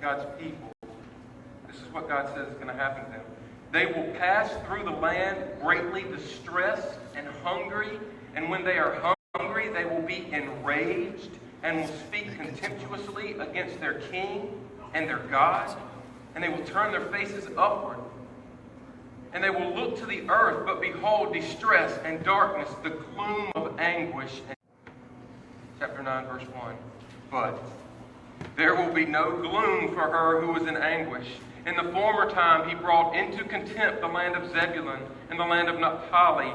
God's people. This is what God says is going to happen to them. They will pass through the land greatly distressed and hungry, and when they are hungry, they will be enraged and will speak contemptuously against their king and their God, and they will turn their faces upward. And they will look to the earth, but behold distress and darkness, the gloom of anguish. Chapter 9, verse 1. But there will be no gloom for her who is in anguish. In the former time he brought into contempt the land of Zebulun and the land of Naphtali.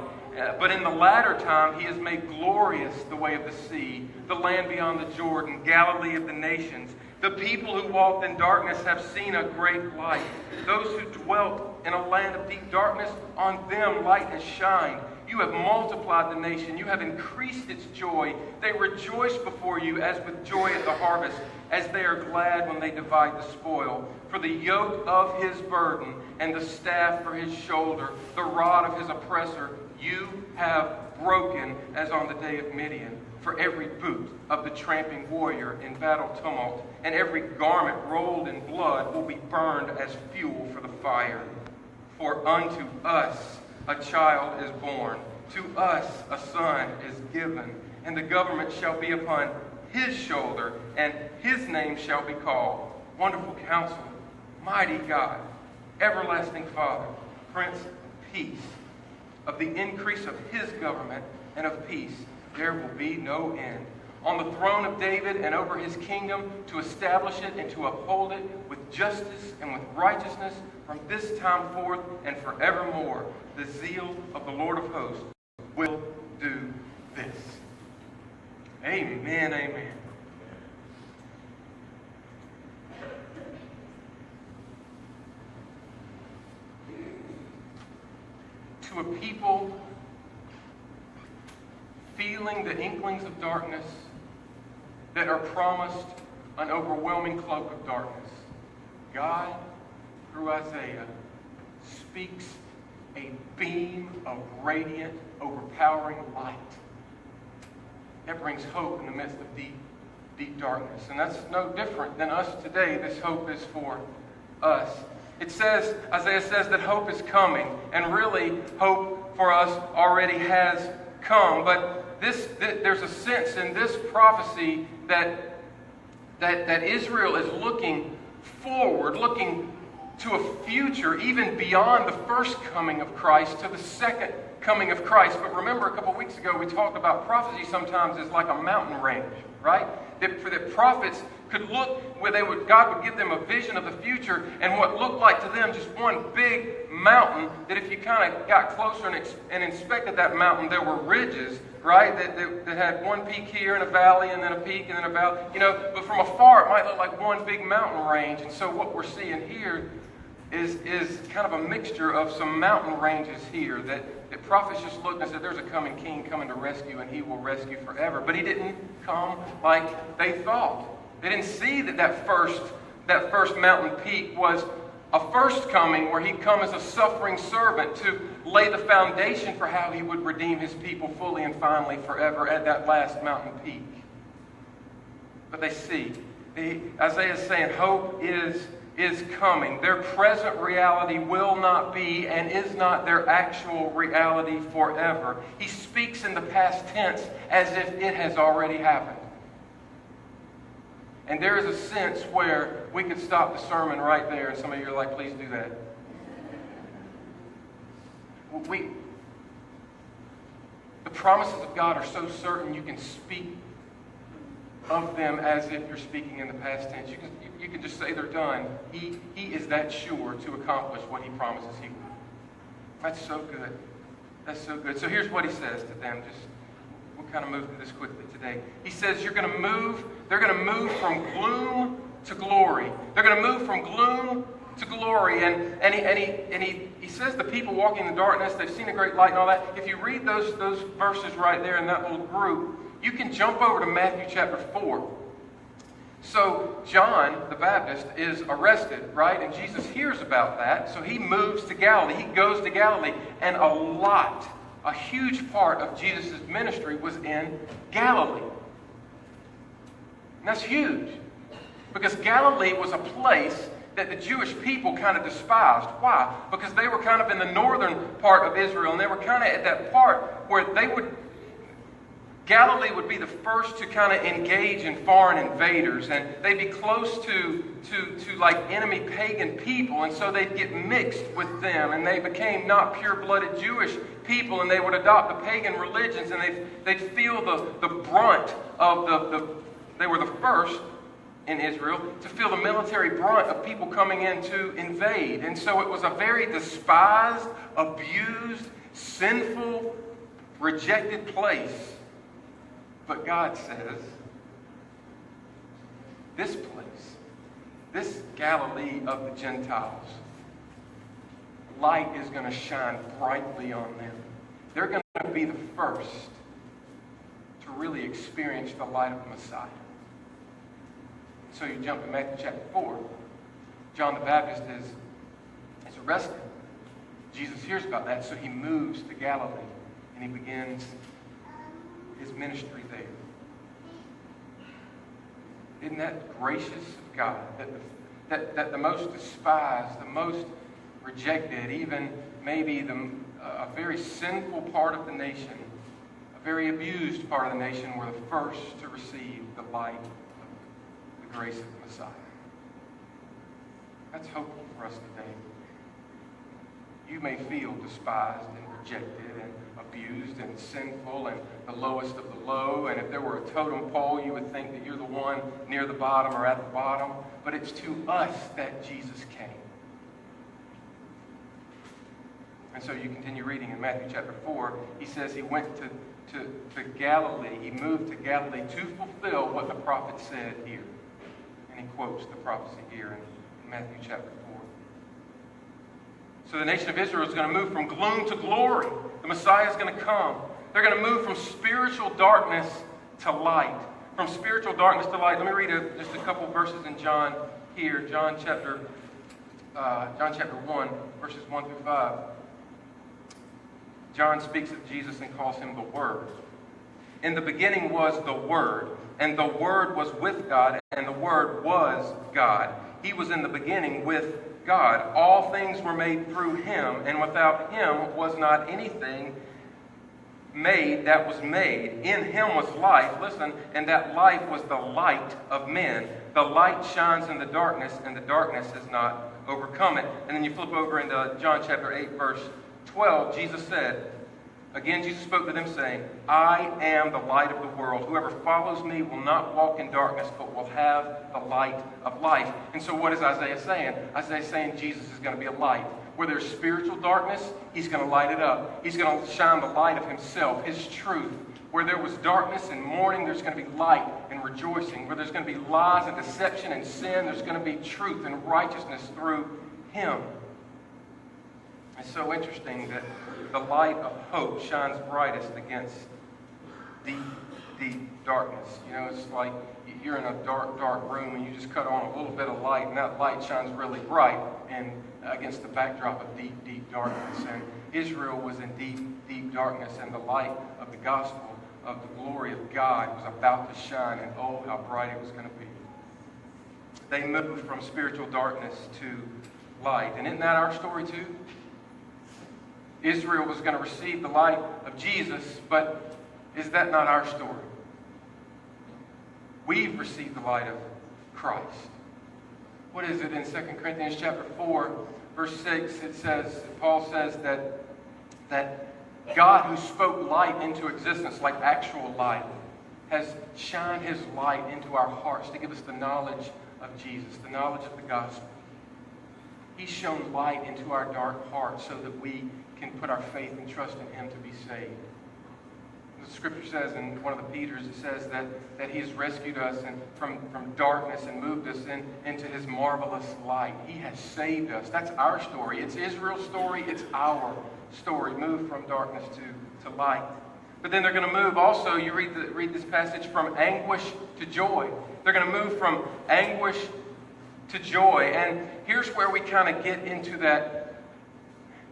But in the latter time he has made glorious the way of the sea, the land beyond the Jordan, Galilee of the nations. The people who walked in darkness have seen a great light. Those who dwelt in a land of deep darkness, on them light has shined. You have multiplied the nation. You have increased its joy. They rejoice before you as with joy at the harvest, as they are glad when they divide the spoil. For the yoke of his burden and the staff for his shoulder, the rod of his oppressor, you have broken as on the day of Midian. For every boot of the tramping warrior in battle tumult, and every garment rolled in blood will be burned as fuel for the fire. For unto us a child is born, to us a son is given, and the government shall be upon his shoulder, and his name shall be called Wonderful Counselor, Mighty God, Everlasting Father, Prince of Peace. Of the increase of his government and of peace there will be no end. On the throne of David and over his kingdom, to establish it and to uphold it with justice and with righteousness from this time forth and forevermore. The zeal of the Lord of hosts will do this. Amen, amen. To a people feeling the inklings of darkness that are promised an overwhelming cloak of darkness, God, through Isaiah, speaks a beam of radiant, overpowering light that brings hope in the midst of deep darkness. And that's no different than us today. This hope is for us. It says, Isaiah says that hope is coming, and really hope for us already has come. But there's a sense in this prophecy that Israel is looking forward, looking to a future even beyond the first coming of Christ to the second coming of Christ. But remember, a couple weeks ago we talked about prophecy sometimes as like a mountain range, right? That prophets could look where God would give them a vision of the future, and what looked like to them just one big mountain, that if you kind of got closer and inspected that mountain, there were ridges, right? That had one peak here and a valley and then a peak and then a valley. But from afar it might look like one big mountain range. And so what we're seeing here is kind of a mixture of some mountain ranges here that prophets just looked and said, there's a coming king coming to rescue, and he will rescue forever. But he didn't come like they thought. They didn't see that first mountain peak was a first coming where he'd come as a suffering servant to lay the foundation for how he would redeem his people fully and finally forever at that last mountain peak. But they see. Isaiah is saying hope is coming. Their present reality will not be and is not their actual reality forever. He speaks in the past tense as if it has already happened. And there is a sense where we could stop the sermon right there, and some of you are like, please do that. The promises of God are so certain you can speak of them as if you're speaking in the past tense. You can just say they're done. He is that sure to accomplish what he promises he will. That's so good. That's so good. So here's what he says to them. We'll kind of move through this quickly today. He says they're going to move from gloom to glory. They're going to move from gloom to glory. And he says the people walking in the darkness, they've seen a great light and all that. If you read those verses right there in that little group, you can jump over to Matthew chapter 4. So John the Baptist is arrested, right? And Jesus hears about that. So he moves to Galilee. He goes to Galilee. And a huge part of Jesus' ministry was in Galilee. And that's huge. Because Galilee was a place that the Jewish people kind of despised. Why? Because they were kind of in the northern part of Israel, and they were kind of at that part where Galilee would be the first to kind of engage in foreign invaders, and they'd be close to like enemy pagan people, and so they'd get mixed with them, and they became not pure-blooded Jewish people, and they would adopt the pagan religions, and they'd feel the brunt of they were the first in Israel to feel the military brunt of people coming in to invade. And so it was a very despised, abused, sinful, rejected place. But God says, this place, this Galilee of the Gentiles, light is going to shine brightly on them. They're going to be the first to really experience the light of the Messiah. So you jump to Matthew chapter 4. John the Baptist is arrested. Jesus hears about that, so he moves to Galilee, and he begins his ministry there. Isn't that gracious of God? That the most despised, the most rejected, even maybe a very sinful part of the nation, a very abused part of the nation, were the first to receive the light of the grace of the Messiah. That's hopeful for us today. You may feel despised and rejected and abused and sinful and the lowest of the low. And if there were a totem pole, you would think that you're the one near the bottom or at the bottom. But it's to us that Jesus came. And so you continue reading in Matthew chapter 4. He says he went to Galilee. He moved to Galilee to fulfill what the prophet said here. And he quotes the prophecy here in Matthew chapter 4. So the nation of Israel is going to move from gloom to glory. The Messiah is going to come. They're going to move from spiritual darkness to light. From spiritual darkness to light. Let me read just a couple verses in John here. John chapter 1, verses 1 through 5. John speaks of Jesus and calls him the Word. In the beginning was the Word, and the Word was with God, and the Word was God. He was in the beginning with God. All things were made through him, and without him was not anything made that was made. In him was life, listen, and that life was the light of men. The light shines in the darkness, and the darkness has not overcome it. And then you flip over into John chapter 8, verse 12. Jesus said, again, Jesus spoke to them, saying, I am the light of the world. Whoever follows me will not walk in darkness, but will have the light of life. And so what is Isaiah saying? Isaiah is saying Jesus is going to be a light. Where there's spiritual darkness, he's going to light it up. He's going to shine the light of himself, his truth. Where there was darkness and mourning, there's going to be light and rejoicing. Where there's going to be lies and deception and sin, there's going to be truth and righteousness through him. It's so interesting that the light of hope shines brightest against deep darkness. You know, it's like you're in a dark room and you just cut on a little bit of light, and that light shines really bright and against the backdrop of deep darkness. And Israel was in deep darkness, and the light of the gospel of the glory of God was about to shine, and oh, how bright it was going to be. They moved from spiritual darkness to light. And isn't that our story too? Israel was going to receive the light of Jesus, but is that not our story? We've received the light of Christ. What is it in 2 Corinthians chapter 4, verse 6? It says, Paul says that God who spoke light into existence, like actual light, has shined his light into our hearts to give us the knowledge of Jesus, the knowledge of the gospel. He's shown light into our dark hearts so that we can put our faith and trust in him to be saved. The scripture says in one of the Peters, it says that he has rescued us from darkness and moved us into his marvelous light. He has saved us. That's our story. It's Israel's story. It's our story. Move from darkness to light. But then they're going to move also, you read this passage, from anguish to joy. They're going to move from anguish to joy. And here's where we kind of get into that.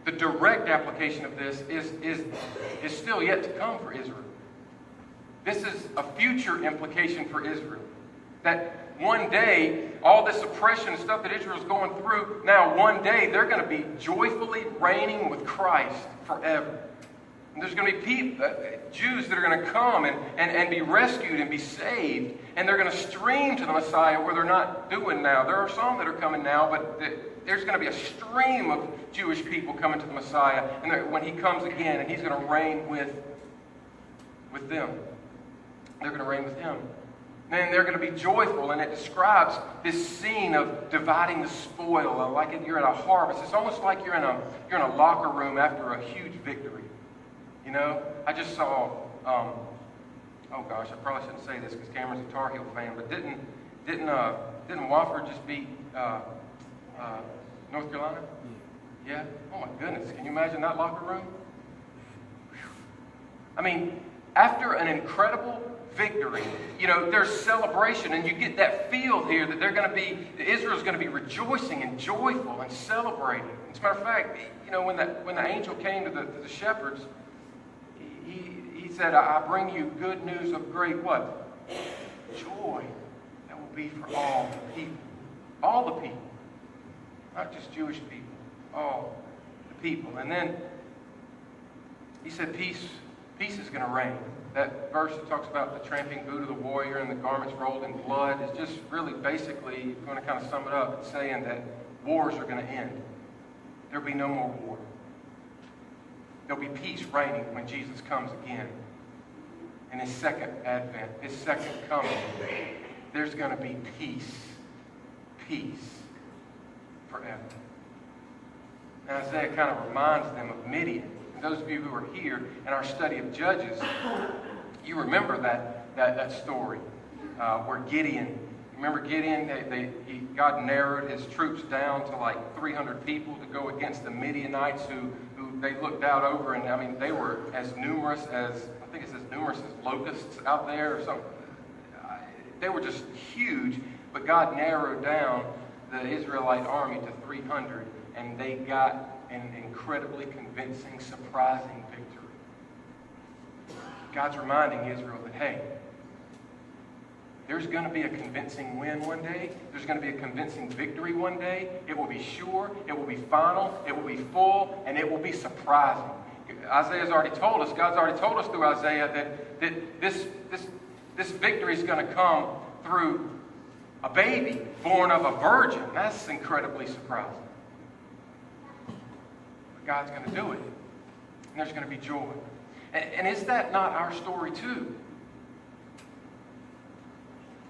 The direct application of this is still yet to come for Israel. This is a future implication for Israel. That one day, all this oppression and stuff that Israel's going through, now one day they're going to be joyfully reigning with Christ forever. And there's going to be Jews that are going to come and be rescued and be saved. And they're going to stream to the Messiah where they're not doing now. There are some that are coming now, but there's going to be a stream of Jewish people coming to the Messiah. And when he comes again, and he's going to reign with them. They're going to reign with him. And they're going to be joyful, and it describes this scene of dividing the spoil, like you're at a harvest. It's almost like you're in a locker room after a huge victory. You know, I just saw. Oh gosh, I probably shouldn't say this because Cameron's a Tar Heel fan, but didn't Wofford just beat North Carolina? Yeah. Oh my goodness, can you imagine that locker room? Whew. I mean, after an incredible victory, you know, there's celebration, and you get that feel here that Israel's going to be rejoicing and joyful and celebrating. As a matter of fact, you know, when the angel came to the shepherds, he said, I bring you good news of great what? Joy that will be for all the people. All the people. Not just Jewish people. All the people. And then he said, peace is going to reign. That verse that talks about the tramping boot of the warrior and the garments rolled in blood is just really basically going to kind of sum it up. It's saying that wars are going to end. There'll be no more war. There'll be peace reigning when Jesus comes again. In his second advent, his second coming, there's going to be peace. Peace forever. Now Isaiah kind of reminds them of Midian. And those of you who are here in our study of Judges, you remember that story where Gideon, remember Gideon? God narrowed his troops down to like 300 people to go against the Midianites who they looked out over, and I mean they were as numerous as, I think it's as numerous as locusts out there or something. They were just huge, but God narrowed down the Israelite army to 300, and they got an incredibly convincing, surprising victory. God's reminding Israel that, hey, there's going to be a convincing win one day. There's going to be a convincing victory one day. It will be sure. It will be final. It will be full. And it will be surprising. Isaiah's already told us, God's already told us through Isaiah that this victory is going to come through a baby born of a virgin. That's incredibly surprising. But God's going to do it. And there's going to be joy. And is that not our story too?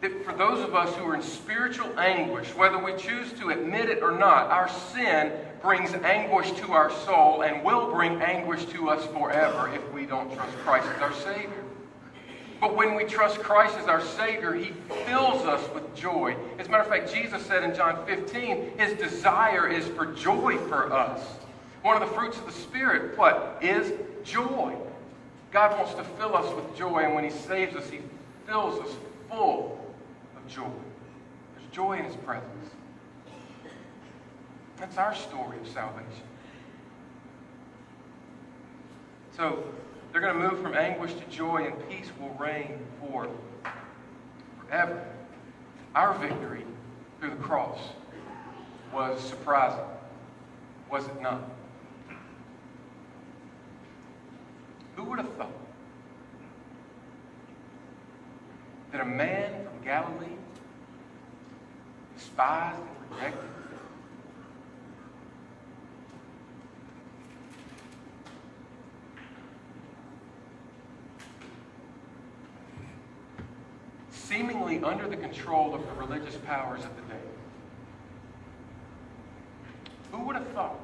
That for those of us who are in spiritual anguish, whether we choose to admit it or not, our sin brings anguish to our soul and will bring anguish to us forever if we don't trust Christ as our Savior. But when we trust Christ as our Savior, He fills us with joy. As a matter of fact, Jesus said in John 15, His desire is for joy for us. One of the fruits of the Spirit, what? Is joy. God wants to fill us with joy, and when He saves us, He fills us full of joy. There's joy in His presence. That's our story of salvation. So, they're going to move from anguish to joy, and peace will reign forever. Our victory through the cross was surprising, was it not? Who would have thought that a man from Galilee, despised and rejected, seemingly under the control of the religious powers of the day, who would have thought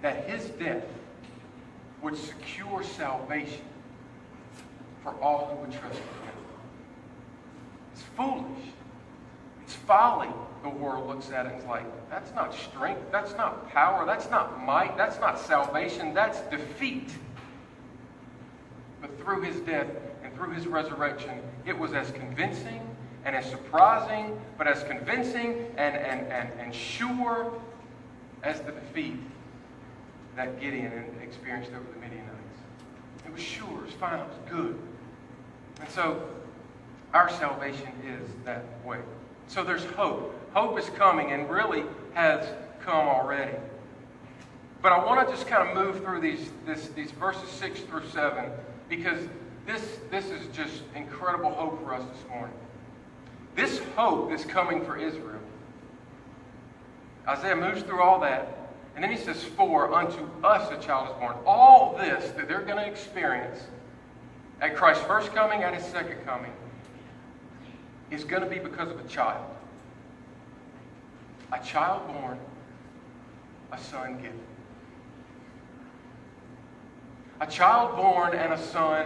that his death would secure salvation for all who would trust in Him? It's foolish. It's folly. The world looks at it and is like, that's not strength, that's not power, that's not might, that's not salvation, that's defeat. But through His death and through His resurrection, it was as convincing and as surprising, but as convincing and sure as the defeat that Gideon experienced over the Midianites. It was sure, it was final, it was good. And so Our salvation is that way. So there's hope. Hope is coming and really has come already. But I want to just kind of move through these verses 6 through 7 because this is just incredible hope for us this morning. This hope is coming for Israel. Isaiah moves through all that, and then he says, "For unto us a child is born." All this that they're going to experience at Christ's first coming, at his second coming, is going to be because of a child. A child born, a son given. A child born and a son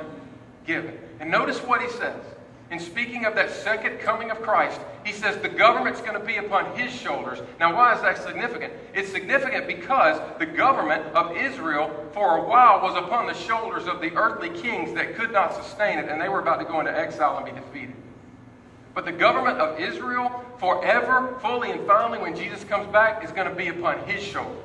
given. And notice what he says. In speaking of that second coming of Christ, he says the government's going to be upon his shoulders. Now, why is that significant? It's significant because the government of Israel for a while was upon the shoulders of the earthly kings that could not sustain it, and they were about to go into exile and be defeated. But the government of Israel forever, fully and finally, when Jesus comes back, is going to be upon his shoulders.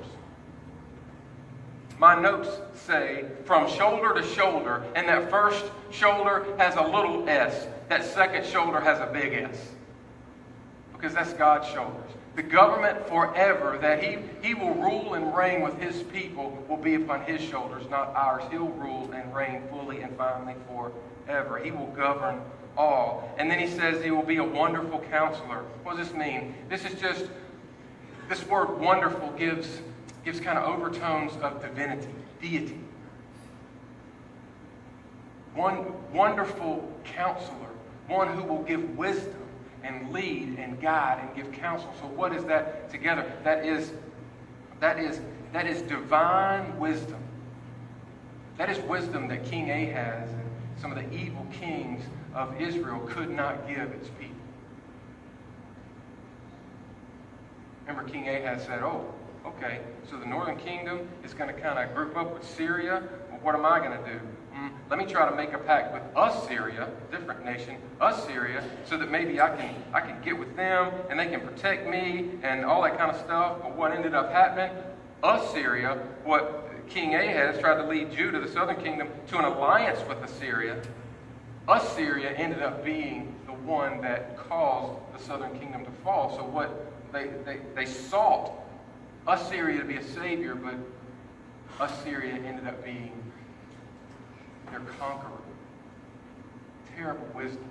My notes say from shoulder to shoulder, and that first shoulder has a little s. That second shoulder has a big S. Because that's God's shoulders. The government forever that he will rule and reign with his people will be upon his shoulders, not ours. He'll rule and reign fully and finally forever. He will govern all. And then he says he will be a wonderful counselor. What does this mean? This word wonderful gives kind of overtones of divinity, deity. One wonderful counselor, one who will give wisdom and lead and guide and give counsel. So what is that together? That is divine wisdom. That is wisdom that King Ahaz and some of the evil kings of Israel could not give its people. Remember, King Ahaz said, "Oh, okay, so the northern kingdom is going to kind of group up with Syria. Well, what am I going to do? Let me try to make a pact with Assyria, different nation, Assyria, so that maybe I can get with them and they can protect me and all that kind of stuff." But what ended up happening? Assyria, what King Ahaz tried to lead Judah, the southern kingdom, to an alliance with Assyria. Assyria ended up being the one that caused the southern kingdom to fall. So what they sought Assyria to be a savior, but Assyria ended up being their conqueror. Terrible wisdom.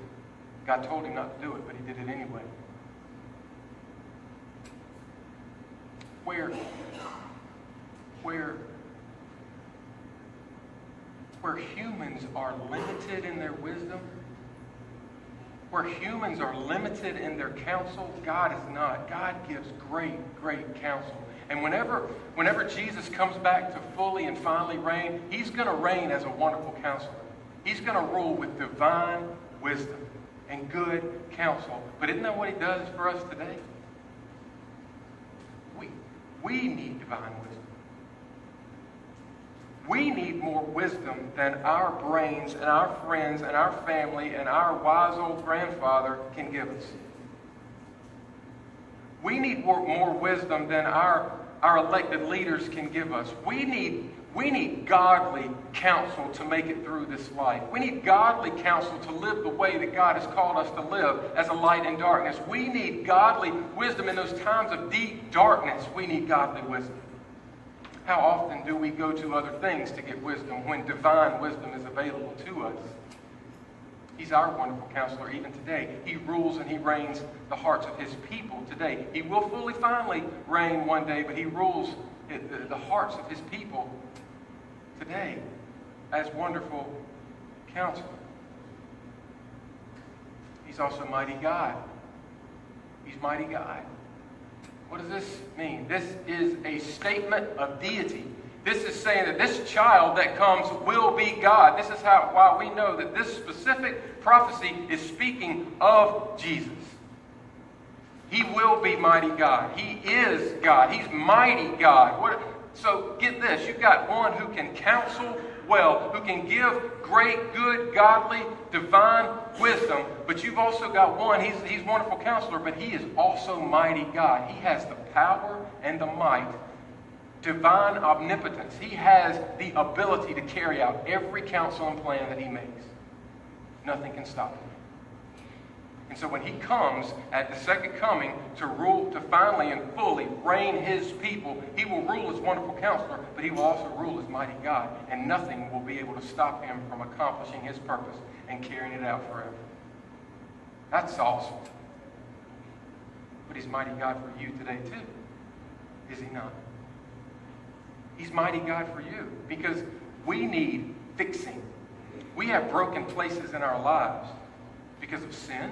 God told him not to do it, but he did it anyway. Where humans are limited in their wisdom, where humans are limited in their counsel, God is not. God gives great, great counsel. And whenever Jesus comes back to fully and finally reign, he's going to reign as a wonderful counselor. He's going to rule with divine wisdom and good counsel. But isn't that what he does for us today? We need divine wisdom. We need more wisdom than our brains and our friends and our family and our wise old grandfather can give us. We need more wisdom than our elected leaders can give us. We need godly counsel to make it through this life. We need godly counsel to live the way that God has called us to live as a light in darkness. We need godly wisdom in those times of deep darkness. We need godly wisdom. How often do we go to other things to get wisdom when divine wisdom is available to us? He's our wonderful counselor even today. He rules and he reigns the hearts of his people today. He will fully, finally reign one day, but he rules the hearts of his people today as wonderful counselor. He's also mighty God. He's mighty God. What does this mean? This is a statement of deity. This is saying that this child that comes will be God. This is why we know that this specific prophecy is speaking of Jesus. He will be mighty God. He is God. He's mighty God. So get this. You've got one who can counsel well, who can give great, good, godly, divine wisdom. But you've also got one, he's wonderful counselor, but he is also mighty God. He has the power and the might, divine omnipotence. He has the ability to carry out every counsel and plan that he makes. Nothing can stop him. And so when he comes at the second coming to rule, to finally and fully reign his people, he will rule as wonderful counselor, but he will also rule as mighty God. And nothing will be able to stop him from accomplishing his purpose and carrying it out forever. That's awesome. But he's mighty God for you today too. Is he not? He's mighty God for you because we need fixing. We have broken places in our lives because of sin.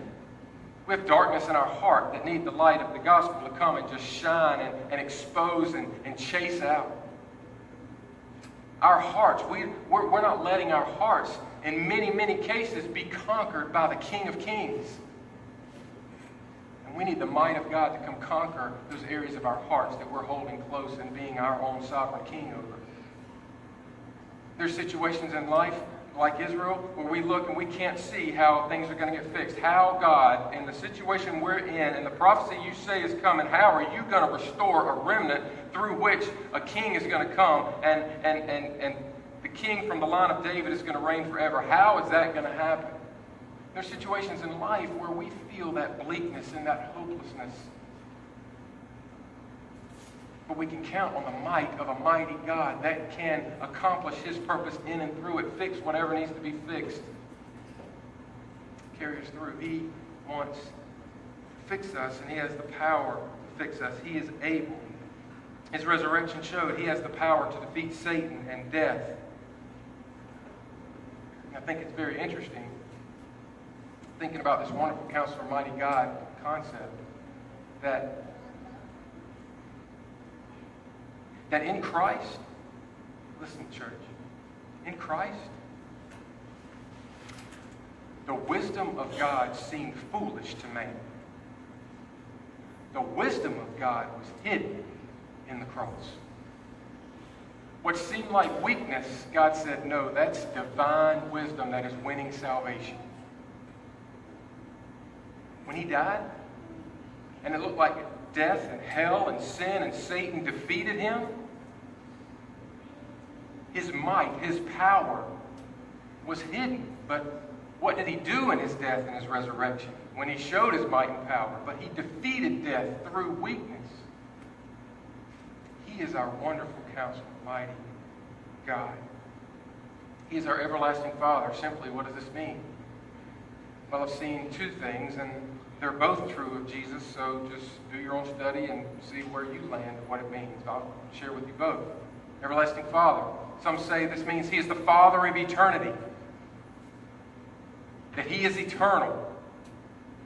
We have darkness in our heart that need the light of the gospel to come and just shine and expose and chase out. Our hearts, we're not letting our hearts, in many, many cases, be conquered by the King of Kings. And we need the might of God to come conquer those areas of our hearts that we're holding close and being our own sovereign king over. There's situations in life like Israel, where we look and we can't see how things are going to get fixed. How God, in the situation we're in, and the prophecy you say is coming, how are you going to restore a remnant through which a king is going to come and the king from the line of David is going to reign forever? How is that going to happen? There's situations in life where we feel that bleakness and that hopelessness. But we can count on the might of a mighty God that can accomplish his purpose in and through it, fix whatever needs to be fixed, carry us through. He wants to fix us, and he has the power to fix us. He is able. His resurrection showed he has the power to defeat Satan and death. And I think it's very interesting, thinking about this wonderful counselor, mighty God concept, that in Christ, listen, church, in Christ, the wisdom of God seemed foolish to man. The wisdom of God was hidden in the cross. What seemed like weakness, God said, no, that's divine wisdom that is winning salvation. When he died, and it looked like death and hell and sin and Satan defeated him, his might, his power was hidden. But what did he do in his death and his resurrection? When he showed his might and power, but he defeated death through weakness. He is our wonderful counselor, mighty God. He is our everlasting Father. Simply, what does this mean? Well, I've seen two things, and they're both true of Jesus, so just do your own study and see where you land and what it means. I'll share with you both. Everlasting Father. Some say this means he is the Father of eternity. That he is eternal.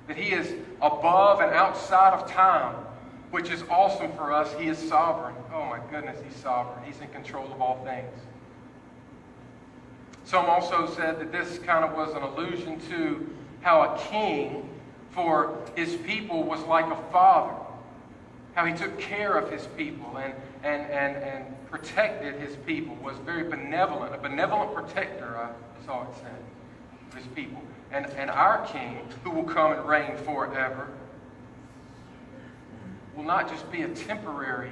That he is above and outside of time, which is awesome for us. He is sovereign. Oh my goodness, he's sovereign. He's in control of all things. Some also said that this kind of was an allusion to how a king for his people was like a father. How he took care of his people and protected his people, was very benevolent, a benevolent protector, I saw it said, of his people. And our king, who will come and reign forever, will not just be a temporary,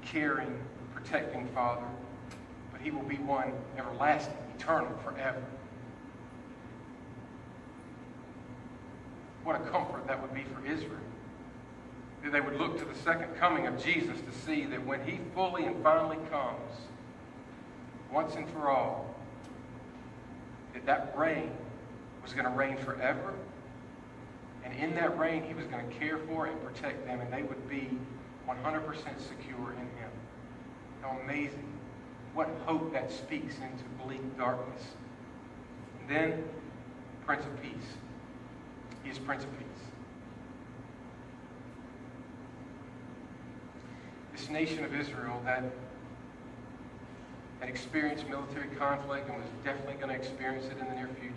caring, protecting father, but he will be one everlasting, eternal, forever. What a comfort that would be for Israel. That they would look to the second coming of Jesus to see that when he fully and finally comes, once and for all, that reign was going to reign forever. And in that reign, he was going to care for and protect them, and they would be 100% secure in him. How amazing. What hope that speaks into bleak darkness. And then, Prince of Peace. He is Prince of Peace. This nation of Israel that had experienced military conflict and was definitely going to experience it in the near future.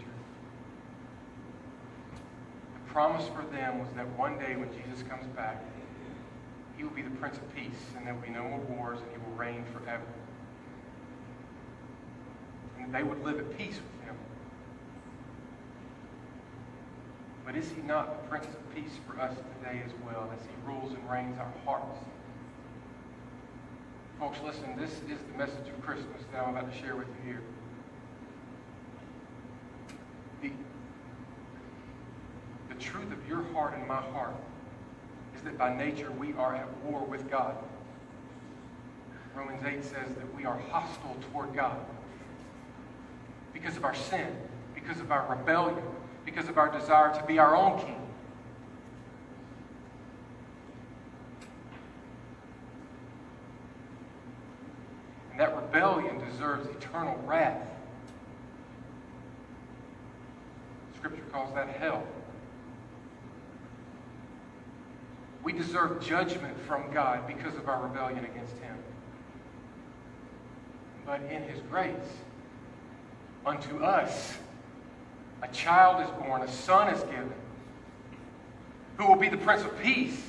The promise for them was that one day when Jesus comes back, he will be the Prince of Peace, and there will be no more wars, and he will reign forever. And they would live at peace with him. But is he not the Prince of Peace for us today as well, as he rules and reigns our hearts? Folks, listen, this is the message of Christmas that I'm about to share with you here. The the truth of your heart and my heart is that by nature we are at war with God. Romans 8 says that we are hostile toward God because of our sin, because of our rebellion, because of our desire to be our own king. And that rebellion deserves eternal wrath. Scripture calls that hell. We deserve judgment from God because of our rebellion against Him. But in His grace, unto us, a child is born, a son is given, who will be the Prince of Peace.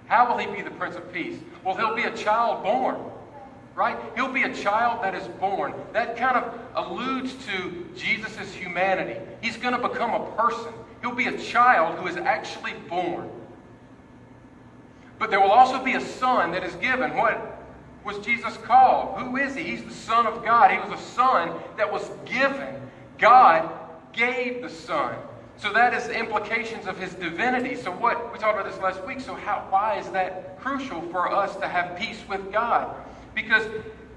How will He be the Prince of Peace? Well, He'll be a child born, right? He'll be a child that is born. That kind of alludes to Jesus' humanity. He's going to become a person. He'll be a child who is actually born. But there will also be a son that is given. What was Jesus called? Who is He? He's the Son of God. He was a son that was given. God gave the Son. So that is the implications of His divinity. So what we talked about this last week. So why is that crucial for us to have peace with God? Because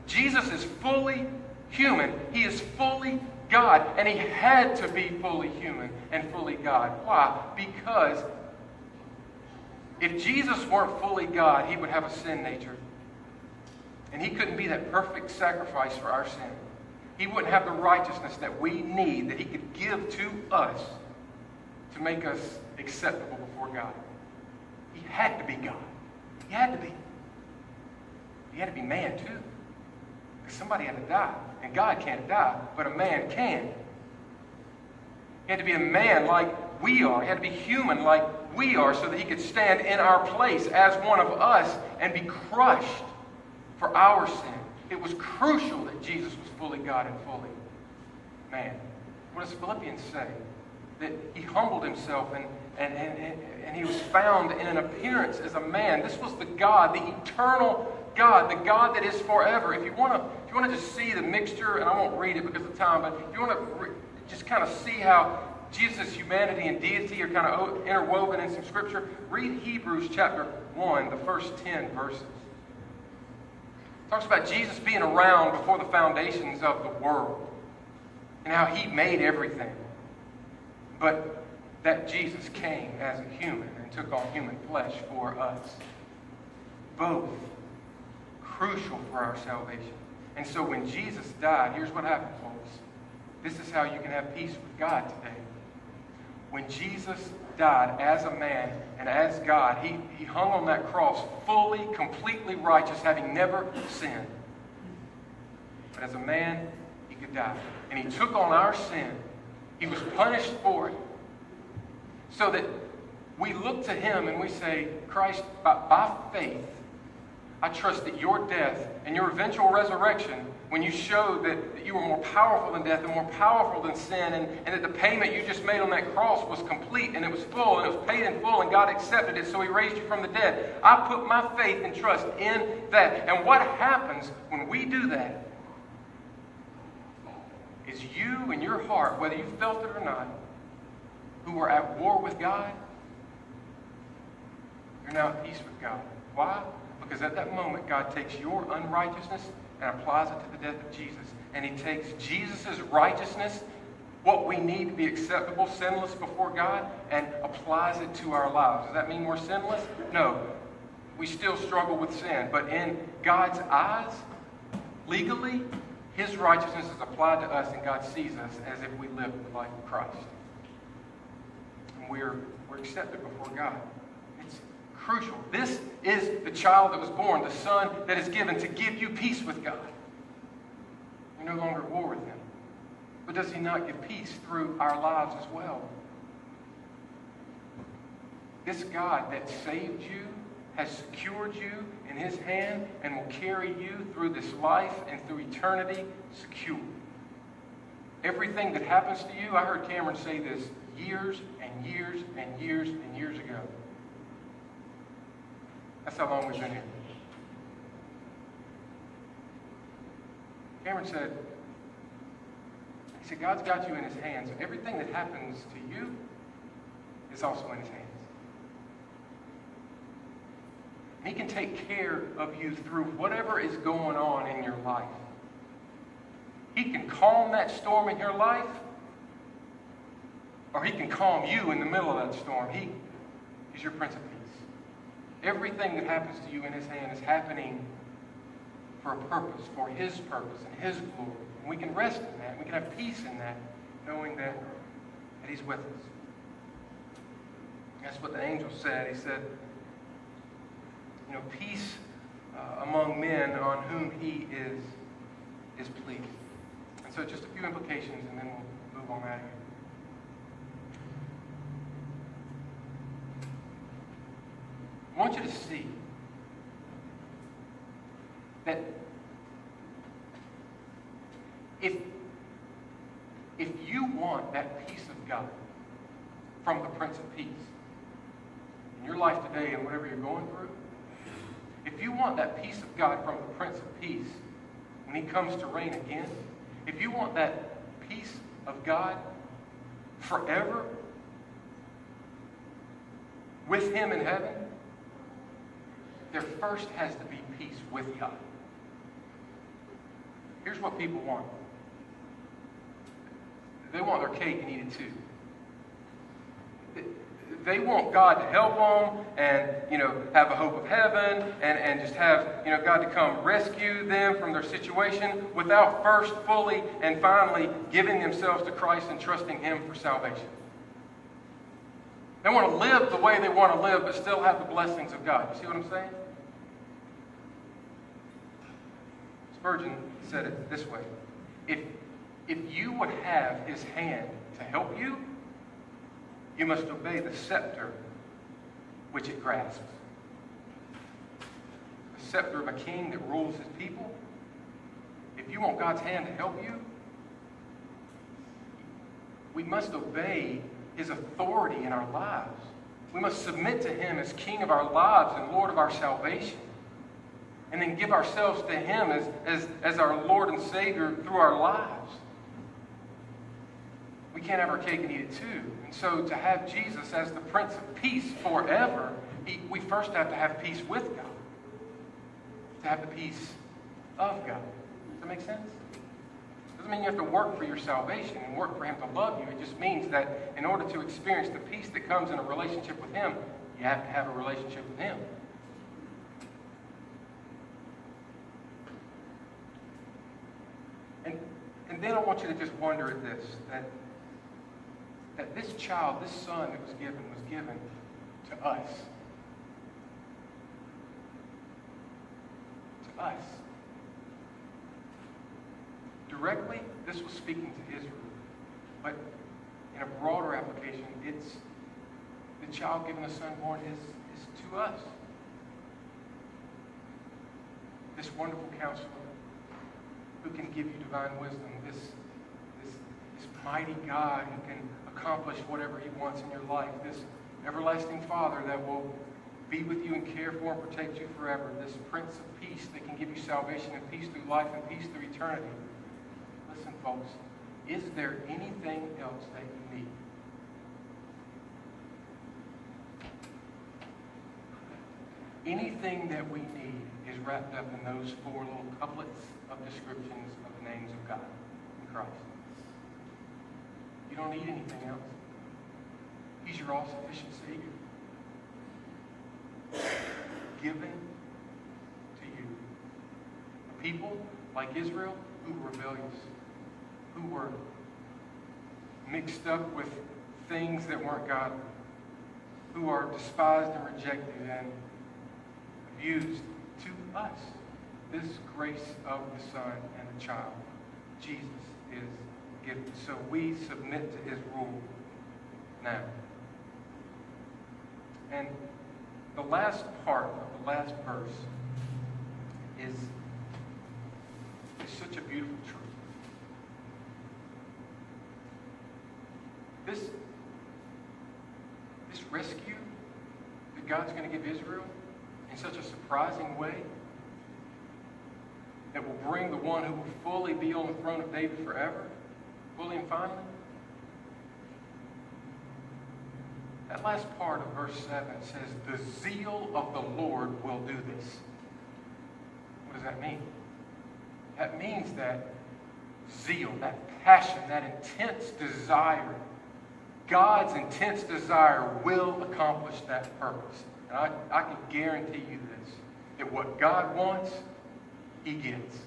Jesus is fully human. He is fully God. And He had to be fully human and fully God. Why? Because if Jesus weren't fully God, He would have a sin nature. And He couldn't be that perfect sacrifice for our sin. He wouldn't have the righteousness that we need, that He could give to us to make us acceptable before God. He had to be God. He had to be. He had to be man too. Because somebody had to die. And God can't die, but a man can. He had to be a man like we are. He had to be human like we are so that He could stand in our place as one of us and be crushed for our sin. It was crucial that Jesus was fully God and fully man. What does Philippians say? That He humbled Himself and He was found in an appearance as a man. This was the God, the eternal God, the God that is forever. If you want to just see the mixture, and I won't read it because of time, but if you want to just kind of see how Jesus' humanity and deity are kind of interwoven in some scripture, read Hebrews chapter 1, the first 10 verses. It talks about Jesus being around before the foundations of the world and how He made everything. But that Jesus came as a human and took on human flesh for us. Both crucial for our salvation. And so when Jesus died, here's what happened, folks. This is how you can have peace with God today. When Jesus died as a man and as God, he hung on that cross fully, completely righteous, having never sinned. But as a man, He could die. And He took on our sin. He was punished for it. So that we look to Him and we say, Christ, by faith, I trust that your death and your eventual resurrection, when you showed that you were more powerful than death and more powerful than sin, and that the payment you just made on that cross was complete and it was full and it was paid in full and God accepted it, so He raised you from the dead. I put my faith and trust in that. And what happens when we do that is you in your heart, whether you felt it or not, who were at war with God, you're now at peace with God. Why? Because at that moment, God takes your unrighteousness and applies it to the death of Jesus. And He takes Jesus' righteousness, what we need to be acceptable, sinless before God, and applies it to our lives. Does that mean we're sinless? No. We still struggle with sin. But in God's eyes, legally, His righteousness is applied to us, and God sees us as if we live the life of Christ. And we're accepted before God. It's crucial. This is the child that was born, the Son that is given to give you peace with God. You're no longer at war with Him. But does He not give peace through our lives as well? This God that saved you has secured you in His hand and will carry you through this life and through eternity secure. Everything that happens to you, I heard Cameron say this years and years and years and years ago. That's how long we've been here. Cameron said, God's got you in His hands. Everything that happens to you is also in his hands. And he can take care of you through whatever is going on in your life. He can calm that storm in your life, or he can calm you in the middle of that storm. He is your Prince of Peace. Everything that happens to you in his hand is happening for a purpose, for his purpose and his glory. And we can rest in that. We can have peace in that, knowing that he's with us. That's what the angel said. He said, peace among men on whom he is pleased. And so just a few implications, and then we'll move on out of here. I want you to see that if you want that peace of God from the Prince of Peace in your life today and whatever you're going through, if you want that peace of God from the Prince of Peace when he comes to reign again, if you want that peace of God forever with him in heaven, there first has to be peace with God. Here's what people want. They want their cake and eat it too. They want God to help them and, have a hope of heaven and just have, God to come rescue them from their situation without first fully and finally giving themselves to Christ and trusting him for salvation. They want to live the way they want to live but still have the blessings of God. You see what I'm saying? Spurgeon said it this way. If you would have his hand to help you, you must obey the scepter which it grasps. The scepter of a king that rules his people. If you want God's hand to help you, we must obey his authority in our lives. We must submit to him as king of our lives and Lord of our salvation. And then give ourselves to him as our Lord and Savior through our lives. We can't have our cake and eat it too. And so to have Jesus as the Prince of Peace forever, we first have to have peace with God. To have the peace of God. Does that make sense? It doesn't mean you have to work for your salvation and work for him to love you. It just means that in order to experience the peace that comes in a relationship with him, you have to have a relationship with him. And then I want you to just wonder at this, that this child, this son that was given to us. To us. Directly, this was speaking to Israel. But in a broader application, it's the child given, the son born is to us. This wonderful counselor who can give you divine wisdom, this mighty God who can accomplish whatever he wants in your life, this everlasting Father that will be with you and care for and protect you forever, this Prince of Peace that can give you salvation and peace through life and peace through eternity. Listen, folks, is there anything else that you need? Anything that we need is wrapped up in those four little couplets of descriptions of the names of God in Christ. You don't need anything else. He's your all-sufficient Savior. Given to you. A people like Israel who were rebellious, who were mixed up with things that weren't godly, who are despised and rejected and abused. To us, this grace of the Son and the child, Jesus, is given. So we submit to his rule now. And the last part of the last verse is such a beautiful truth. This rescue that God's going to give Israel in such a surprising way that will bring the one who will fully be on the throne of David forever, fully and finally. That last part of verse 7 says, the zeal of the Lord will do this. What does that mean? That means that zeal, that passion, that intense desire, God's intense desire will accomplish that purpose. And I can guarantee you this, that what God wants, He gets.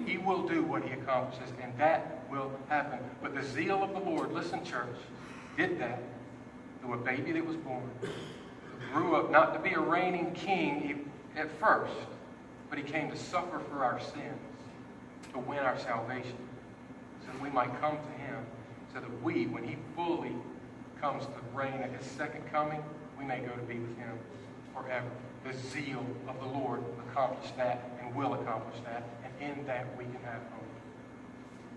He will do what He accomplishes, and that will happen. But the zeal of the Lord, listen, church, did that through a baby that was born, grew up not to be a reigning king at first, but He came to suffer for our sins, to win our salvation, so that we might come to Him, so that we, when He fully comes to reign at His second coming, we may go to be with Him forever. The zeal of the Lord accomplished that and will accomplish that, and in that we can have hope.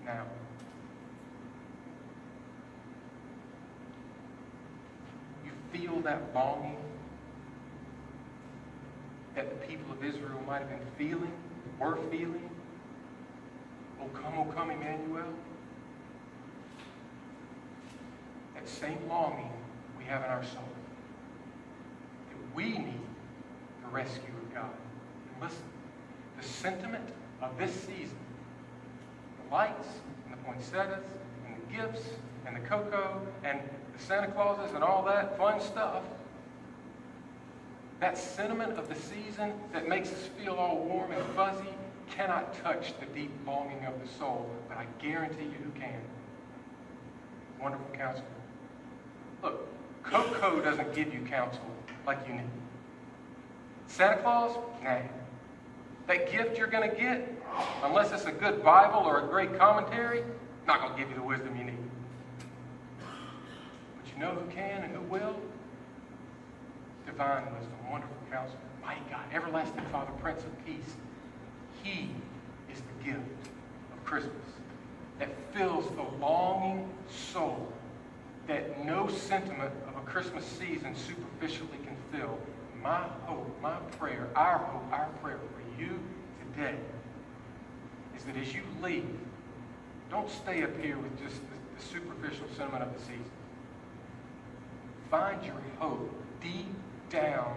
Now, you feel that longing that the people of Israel might have been feeling, were feeling? O come, Emmanuel. That same longing we have in our soul. That we need the rescue of God. And listen, the sentiment of this season, the lights and the poinsettias and the gifts and the cocoa and the Santa Clauses and all that fun stuff, that sentiment of the season that makes us feel all warm and fuzzy cannot touch the deep longing of the soul, but I guarantee you who can. Wonderful Counselor. Look, cocoa doesn't give you counsel like you need. Santa Claus? Nah. That gift you're going to get, unless it's a good Bible or a great commentary, not going to give you the wisdom you need. But you know who can and who will? Divine wisdom, wonderful Counselor, mighty God, everlasting Father, Prince of Peace. He is the gift of Christmas that fills the longing soul that no sentiment of a Christmas season superficially can fill. My hope, my prayer, our hope, our prayer for you today is that as you leave, don't stay up here with just the superficial sentiment of the season. Find your hope deep down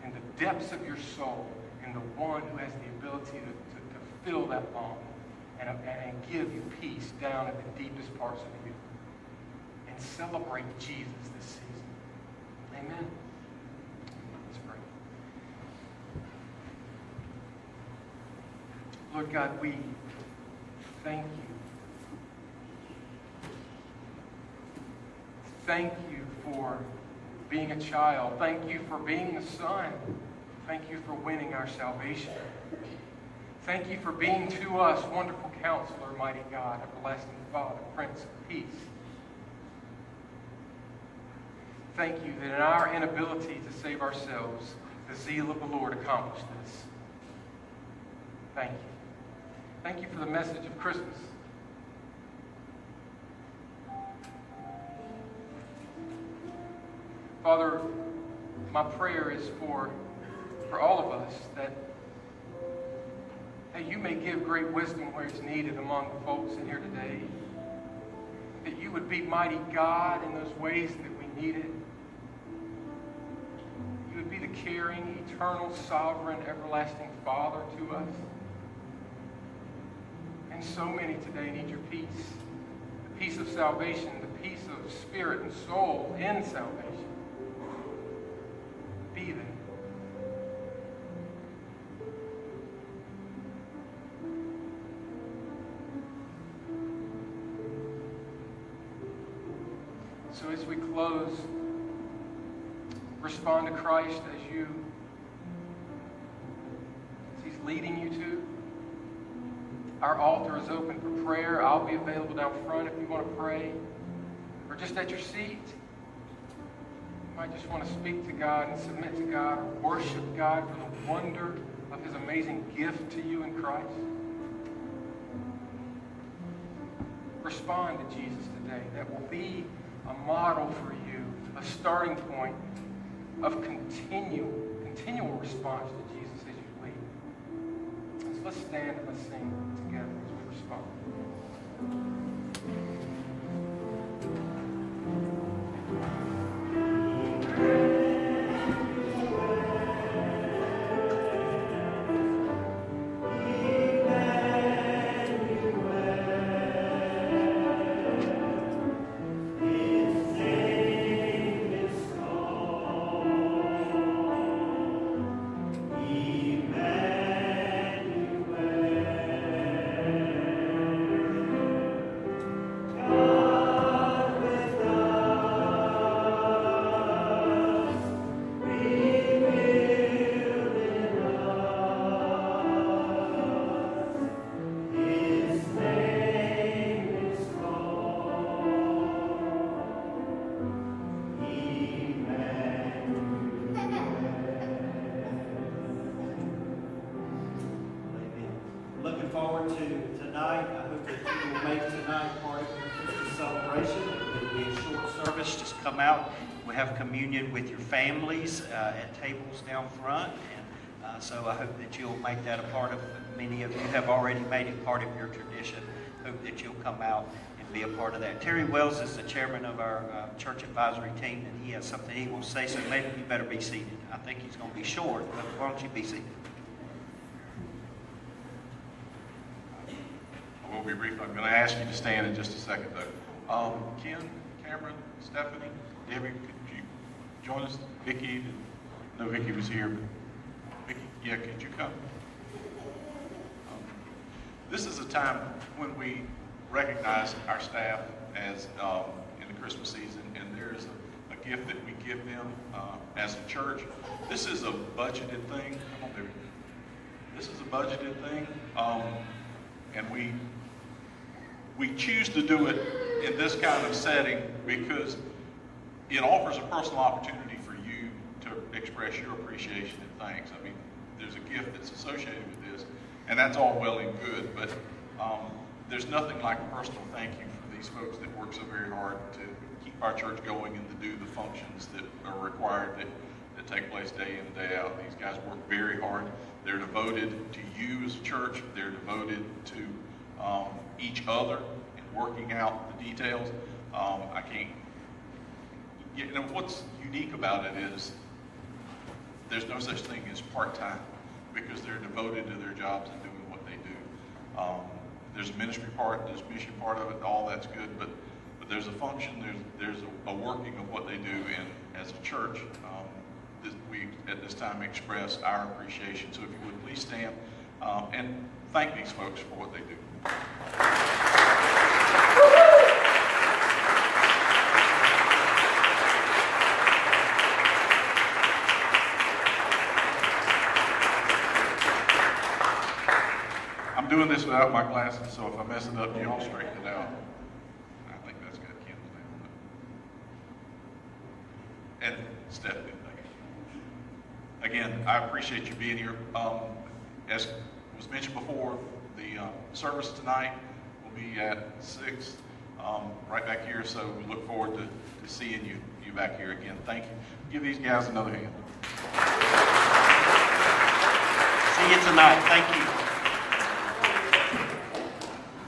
in the depths of your soul in the one who has the ability to fill that longing and give you peace down at the deepest parts of you. And celebrate Jesus this season. Amen. Let's pray. Lord God, we thank you. Thank you for being a child. Thank you for being the Son. Thank you for winning our salvation. Thank you for being to us wonderful Counselor, mighty God, everlasting Father, Prince of Peace. Thank you that in our inability to save ourselves, the zeal of the Lord accomplished this. Thank you. Thank you for the message of Christmas. Father, my prayer is for all of us that you may give great wisdom where it's needed among the folks in here today. That you would be mighty God in those ways that we need it. You would be the caring, eternal, sovereign, everlasting Father to us. And so many today need your peace. The peace of salvation, the peace of spirit and soul in salvation. Be there. So as we close, respond to Christ as He's leading you to. Our altar is open for prayer. I'll be available down front if you want to pray. Or just at your seat. You might just want to speak to God and submit to God or worship God for the wonder of His amazing gift to you in Christ. Respond to Jesus today. That will be a model for you, a starting point of continual response to Jesus as you lead. So let's stand and let's sing together as we respond. come out. We have communion with your families at tables down front. And so I hope that you'll make that a part of, many of you have already made it part of your tradition. Hope that you'll come out and be a part of that. Terry Wells is the chairman of our church advisory team, and he has something he will say, so maybe you better be seated. I think he's going to be short, but why don't you be seated? I will be brief. I'm going to ask you to stand in just a second, though. Ken, Cameron, Stephanie, Debbie, could you join us? Vicki, no, Vicki was here, but Vicki, yeah, could you come? This is a time when we recognize our staff as in the Christmas season, and there is a gift that we give them as a church. This is a budgeted thing. Come on, baby. This is a budgeted thing, and we choose to do it in this kind of setting because it offers a personal opportunity for you to express your appreciation and thanks. I mean, there's a gift that's associated with this, and that's all well and good, but there's nothing like a personal thank you for these folks that work so very hard to keep our church going and to do the functions that are required that take place day in and day out. These guys work very hard. They're devoted to you as a church. They're devoted to each other and working out the details. I can't, you know, what's unique about it is there's no such thing as part-time because they're devoted to their jobs and doing what they do. There's a ministry part, there's a mission part of it, all that's good, but there's a function, there's a working of what they do, and as a church, we at this time express our appreciation. So if you would please stand and thank these folks for what they do. I'm doing this without my glasses, so if I mess it up, you all straighten it out. I think that's got Ken's name on it. And Stephanie, thank you. Again, I appreciate you being here. As was mentioned before, the service tonight will be at 6, right back here, so we look forward to seeing you back here again. Thank you. Give these guys another hand. See you tonight. Thank you.